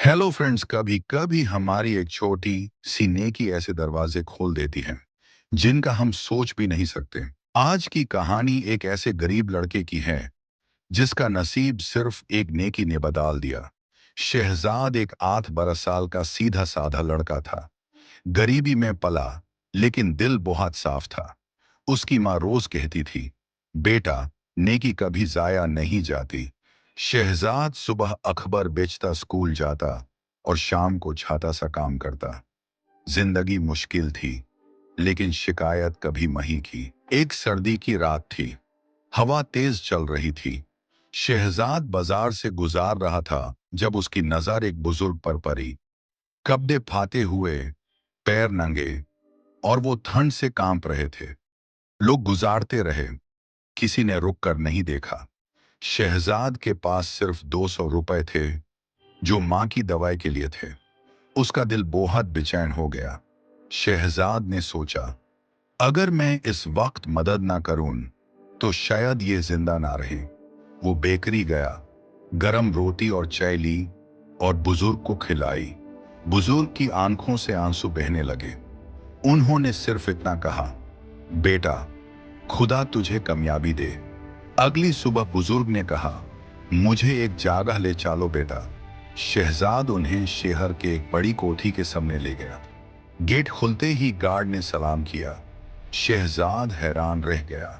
Hello friends. कभी कभी हमारी एक छोटी सी नेकी ऐसे दरवाजे खोल देती है जिनका हम सोच भी नहीं सकते। आज की कहानी एक ऐसे गरीब लड़के की है जिसका नसीब सिर्फ एक नेकी ने बदल दिया। शहजाद एक 8 बरस साल का सीधा साधा लड़का था। गरीबी में पला, लेकिन दिल बहुत साफ था। उसकी माँ रोज कहती थी, बेटा, नेकी कभी जाया नहीं जाती। शहजाद सुबह अखबार बेचता स्कूल जाता और शाम को छाता सा काम करता। जिंदगी मुश्किल थी, लेकिन शिकायत कभी नहीं की। एक सर्दी की रात थी। हवा तेज चल रही थी। शहजाद बाजार से गुजार रहा था जब उसकी नजर एक बुजुर्ग पर पड़ी। कपड़े फाटे हुए, पैर नंगे, और वो ठंड से कांप रहे थे। लोग गुजारते रहे, किसी ने रुक कर नहीं देखा। शहजाद के पास सिर्फ 200 रुपए थे, जो माँ की दवाई के लिए थे। उसका दिल बहुत बेचैन हो गया। शहजाद ने सोचा, अगर मैं इस वक्त मदद ना करूं तो शायद ये जिंदा ना रहे। वो बेकरी गया, गरम रोटी और चाय ली और बुजुर्ग को खिलाई। बुजुर्ग की आंखों से आंसू बहने लगे। उन्होंने सिर्फ इतना कहा, बेटा, खुदा तुझे कामयाबी दे। अगली सुबह बुजुर्ग ने कहा, मुझे एक जगह ले चलो बेटा। शहजाद उन्हें शहर के एक बड़ी कोठी के सामने ले गया। गेट खुलते ही गार्ड ने सलाम किया। शहजाद हैरान रह गया।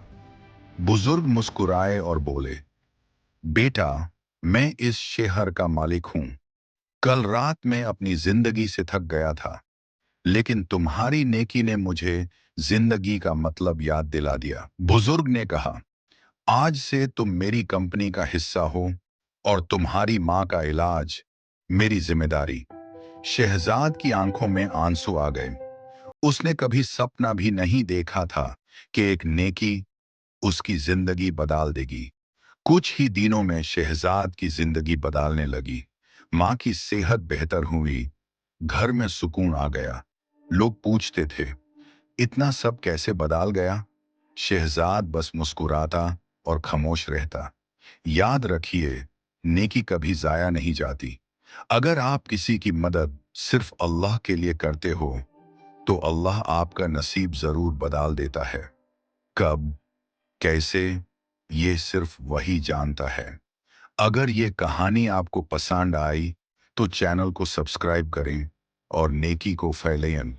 बुजुर्ग मुस्कुराए और बोले, बेटा, मैं इस शहर का मालिक हूं। कल रात में अपनी जिंदगी से थक गया था, लेकिन तुम्हारी नेकी ने मुझे जिंदगी का मतलब याद दिला दिया। बुजुर्ग ने कहा, आज से तुम मेरी कंपनी का हिस्सा हो और तुम्हारी माँ का इलाज मेरी जिम्मेदारी। शहजाद की आंखों में आंसू आ गए। उसने कभी सपना भी नहीं देखा था कि एक नेकी उसकी जिंदगी बदल देगी। कुछ ही दिनों में शहजाद की जिंदगी बदलने लगी। माँ की सेहत बेहतर हुई, घर में सुकून आ गया। लोग पूछते थे, इतना सब कैसे बदल गया? शहजाद बस मुस्कुराता और खामोश रहता। याद रखिए, नेकी कभी जाया नहीं जाती। अगर आप किसी की मदद सिर्फ अल्लाह के लिए करते हो, तो अल्लाह आपका नसीब जरूर बदल देता है। कब, कैसे, ये सिर्फ वही जानता है। अगर ये कहानी आपको पसंद आई तो चैनल को सब्सक्राइब करें और नेकी को फैलाएं।